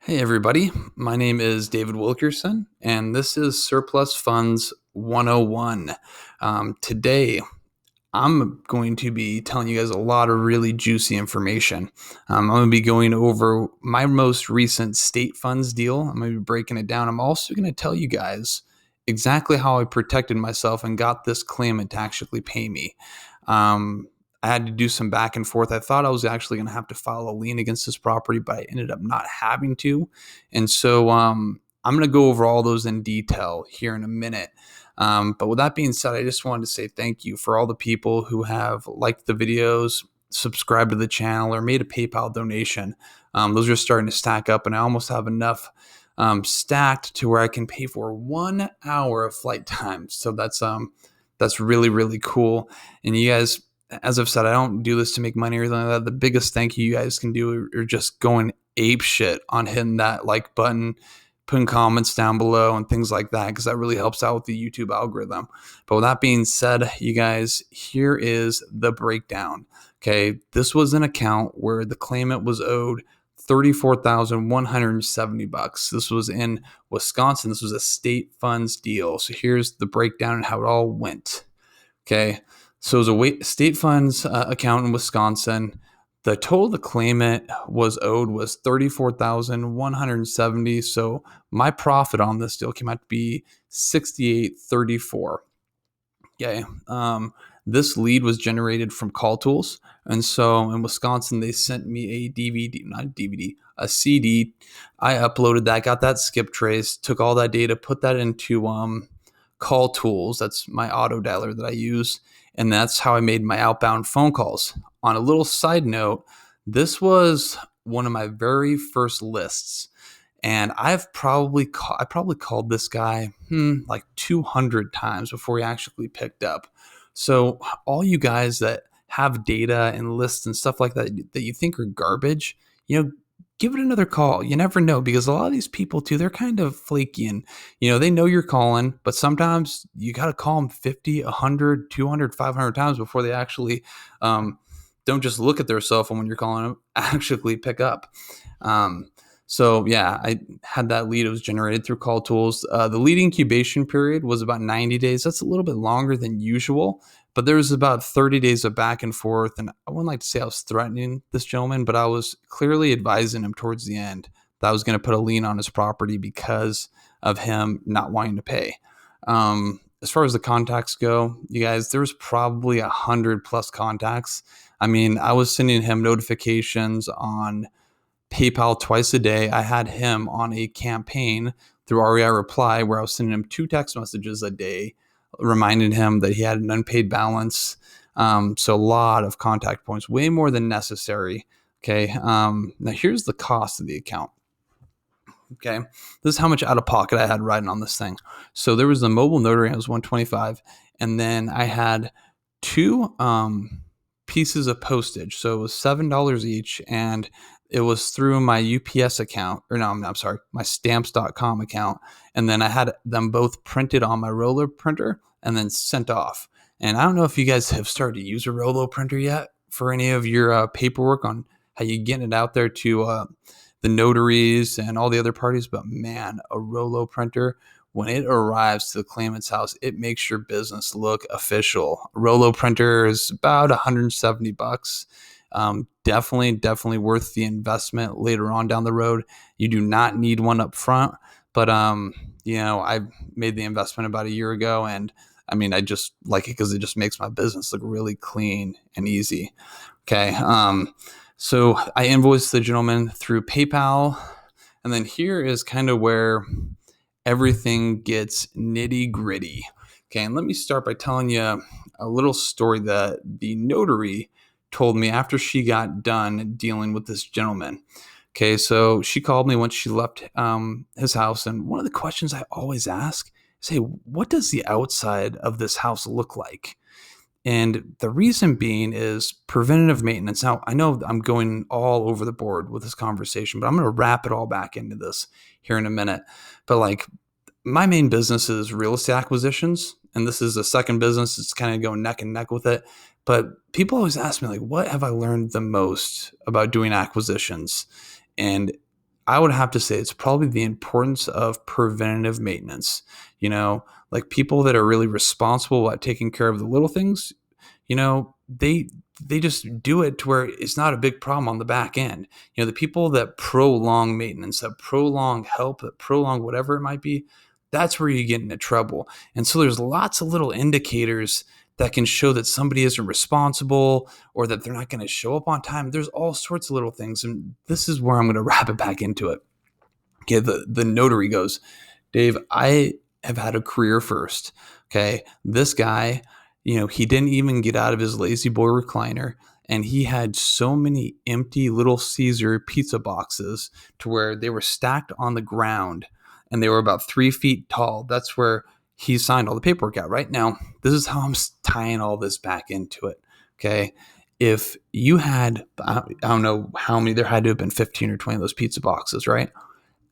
Hey everybody, my name is David Wilkerson, and this is Surplus Funds 101. Today, I'm going to be telling you guys a lot of really juicy information. I'm going to be going over my most recent state funds deal. I'm going to be breaking it down. I'm also going to tell you guys exactly how I protected myself and got this claimant to actually pay me. I had to do some back and forth. I thought I was actually going to have to file a lien against this property, but I ended up not having to. And so I'm going to go over all those in detail here in a minute. But with that being said, I just wanted to say thank you for all the people who have liked the videos, subscribed to the channel, or made a PayPal donation. Those are starting to stack up, and I almost have enough stacked to where I can pay for 1 hour of flight time. So that's really, really cool. And you guys, as I've said, I don't do this to make money or anything like that. The biggest thank you guys can do are just going ape shit on hitting that like button, putting comments down below and things like that, because that really helps out with the YouTube algorithm. But with that being said, you guys, here is the breakdown. Okay, this was an account where the claimant was owed $34,170. This was in Wisconsin. This was a state funds deal. So here's the breakdown and how it all went. Okay, so it was a state funds account in Wisconsin. The total the claimant was owed was $34,170. So my profit on this deal came out to be $68.34. Okay. This lead was generated from Call Tools. And so in Wisconsin, they sent me a DVD, not a DVD, a CD. I uploaded that, got that skip trace, took all that data, put that into Call Tools. That's my auto dialer that I use. And that's how I made my outbound phone calls. On a little side note, this was one of my very first lists. And I probably called this guy like 200 times before he actually picked up. So all you guys that have data and lists and stuff like that that you think are garbage, give it another call. You never know, because a lot of these people too, they're kind of flaky, and they know you're calling, but sometimes you got to call them 50, 100, 200, 500 times before they actually don't just look at their cell phone when you're calling them, actually pick up. So yeah, I had that lead. It was generated through Call Tools. The lead incubation period was about 90 days. That's a little bit longer than usual, but there was about 30 days of back and forth. And I wouldn't like to say I was threatening this gentleman, but I was clearly advising him towards the end that I was going to put a lien on his property because of him not wanting to pay. As far as the contacts go, you guys, there was probably 100+ contacts. I mean, I was sending him notifications on PayPal twice a day. I had him on a campaign through REI Reply where I was sending him 2 text messages a day, reminding him that he had an unpaid balance. So a lot of contact points, way more than necessary. Okay. Now here's the cost of the account. Okay. This is how much out of pocket I had riding on this thing. So there was the mobile notary, it was $125. And then I had 2 pieces of postage. So it was $7 each. And it was through my UPS account, or no, I'm sorry, my stamps.com account. And then I had them both printed on my Rolo printer and then sent off. And I don't know if you guys have started to use a Rolo printer yet for any of your paperwork on how you getting it out there to the notaries and all the other parties. But man, a Rolo printer, when it arrives to the claimant's house, it makes your business look official. A Rolo printer is about $170. Definitely worth the investment later on down the road. You do not need one up front, but I made the investment about a year ago, and I mean, I just like it because it just makes my business look really clean and easy. Okay. So I invoiced the gentleman through PayPal, and then here is kind of where everything gets nitty gritty. Okay. And let me start by telling you a little story that the notary told me after she got done dealing with this gentleman. Okay, so she called me once she left his house, and one of the questions I always ask is, hey, what does the outside of this house look like? And the reason being is preventative maintenance. Now, I know I'm going all over the board with this conversation, but I'm going to wrap it all back into this here in a minute. But like, my main business is real estate acquisitions, and this is a second business. It's kind of going neck and neck with it. But people always ask me, like, what have I learned the most about doing acquisitions? And I would have to say it's probably the importance of preventative maintenance. Like people that are really responsible at taking care of the little things, they just do it to where it's not a big problem on the back end. The people that prolong maintenance, that prolong help, that prolong whatever it might be, that's where you get into trouble. And so there's lots of little indicators that can show that somebody isn't responsible or that they're not going to show up on time. There's all sorts of little things. And this is where I'm going to wrap it back into it. Okay, the notary goes, Dave, I have had a career first. Okay, this guy, he didn't even get out of his lazy boy recliner, and he had so many empty Little Caesar pizza boxes to where they were stacked on the ground, and they were about 3 feet tall. That's where he signed all the paperwork out. Right now, this is how I'm tying all this back into it. Okay, if you had, I don't know how many, there had to have been 15 or 20 of those pizza boxes, right?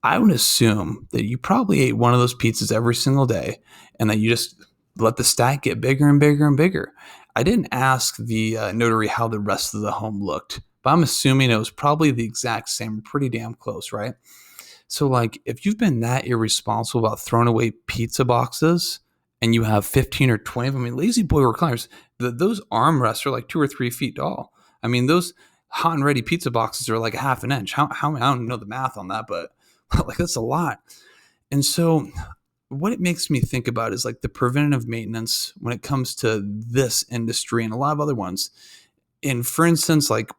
I would assume that you probably ate one of those pizzas every single day and that you just let the stack get bigger and bigger and bigger. I didn't ask the notary how the rest of the home looked, but I'm assuming it was probably the exact same, pretty damn close, right? So, like, if you've been that irresponsible about throwing away pizza boxes and you have 15 or 20 of them, I mean, lazy boy recliners, those armrests are like 2 or 3 feet tall. I mean, those hot and ready pizza boxes are like a half an inch. How I don't know the math on that, but like that's a lot. And so what it makes me think about is like the preventative maintenance when it comes to this industry and a lot of other ones. And for instance, like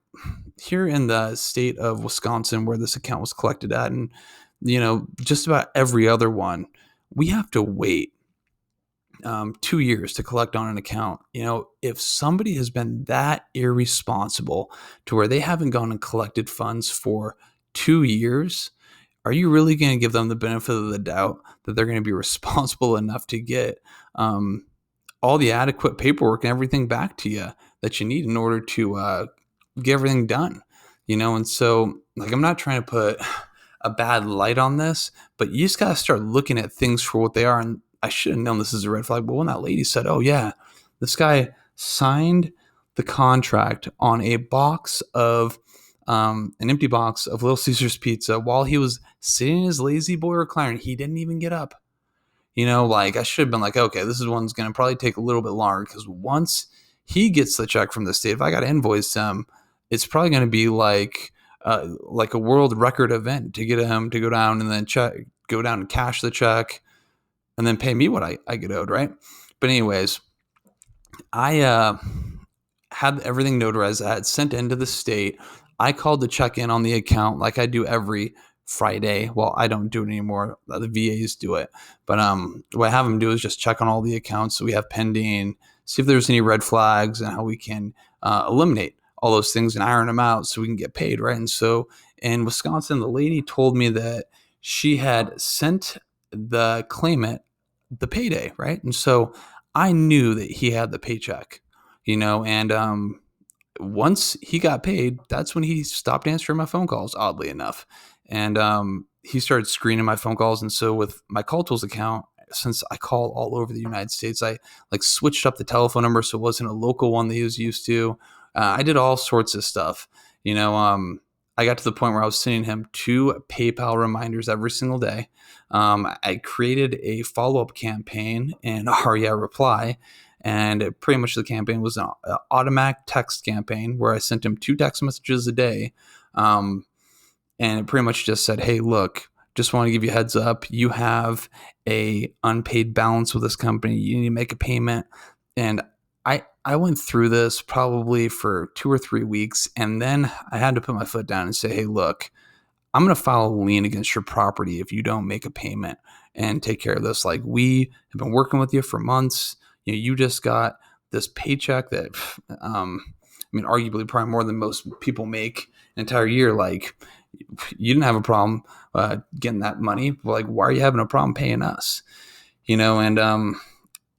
here in the state of Wisconsin where this account was collected at, and just about every other one, we have to wait 2 years to collect on an account. If somebody has been that irresponsible to where they haven't gone and collected funds for 2 years, are you really going to give them the benefit of the doubt that they're going to be responsible enough to get all the adequate paperwork and everything back to you that you need in order to get everything done? And so, like, I'm not trying to put a bad light on this, but you just got to start looking at things for what they are. And I should have known this is a red flag, but when that lady said, oh yeah, this guy signed the contract on a box of an empty box of Little Caesar's pizza while he was sitting in his lazy boy recliner. He didn't even get up. Like I should have been like, okay, this is one's going to probably take a little bit longer because once he gets the check from the state, if I got to invoice him, it's probably going to be like a world record event to get him to go down and then go down and cash the check and then pay me what I get owed, right? But anyways, I had everything notarized. I had sent into the state. I called to check in on the account like I do every Friday. Well, I don't do it anymore. The VAs do it. But what I have them do is just check on all the accounts that we have pending, see if there's any red flags and how we can eliminate all those things and iron them out so we can get paid, right? And so in Wisconsin, the lady told me that she had sent the claimant the payday, right? And so I knew that he had the paycheck, and once he got paid, that's when he stopped answering my phone calls, oddly enough. And he started screening my phone calls. And so with my Call Tools account, since I call all over the United States, I like switched up the telephone number so it wasn't a local one that he was used to. I did all sorts of stuff. I got to the point where I was sending him 2 PayPal reminders every single day. I created a follow-up campaign in Aria Reply. And pretty much the campaign was an automatic text campaign where I sent him 2 text messages a day. And it pretty much just said, hey, look, just want to give you a heads up. You have a unpaid balance with this company. You need to make a payment. And I went through this probably for 2 or 3 weeks. And then I had to put my foot down and say, hey, look, I'm going to file a lien against your property if you don't make a payment and take care of this. Like, we have been working with you for months. You just got this paycheck that, arguably probably more than most people make an entire year. Like, you didn't have a problem getting that money. Like, why are you having a problem paying us? And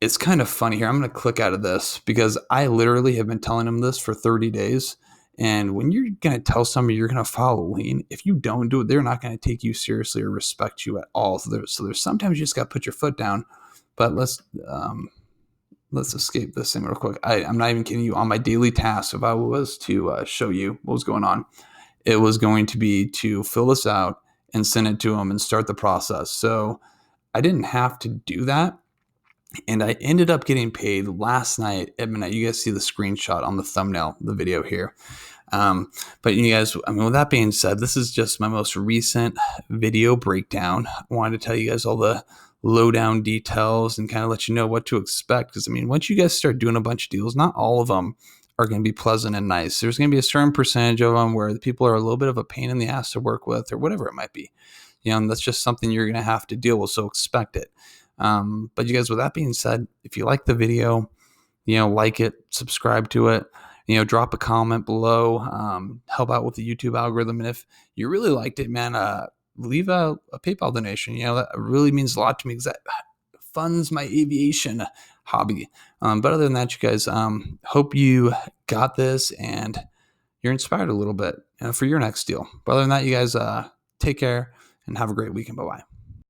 it's kind of funny here. I'm going to click out of this because I literally have been telling them this for 30 days. And when you're going to tell somebody you're going to file a lien, if you don't do it, they're not going to take you seriously or respect you at all. So there's sometimes you just got to put your foot down. But let's escape this thing real quick. I'm not even kidding you. On my daily task, if I was to show you what was going on, it was going to be to fill this out and send it to them and start the process. So I didn't have to do that. And I ended up getting paid last night at midnight. You guys see the screenshot on the thumbnail, the video here. But you guys, I mean, with that being said, this is just my most recent video breakdown. I wanted to tell you guys all the lowdown details and kind of let you know what to expect. Because, I mean, once you guys start doing a bunch of deals, not all of them are going to be pleasant and nice. There's going to be a certain percentage of them where the people are a little bit of a pain in the ass to work with or whatever it might be. And that's just something you're going to have to deal with. So expect it. But you guys, with that being said, if you like the video, like it, subscribe to it, drop a comment below, help out with the YouTube algorithm. And if you really liked it, man, leave a PayPal donation. That really means a lot to me because that funds my aviation hobby. But other than that, you guys, hope you got this and you're inspired a little bit for your next deal. But other than that, you guys, take care and have a great weekend. Bye-bye.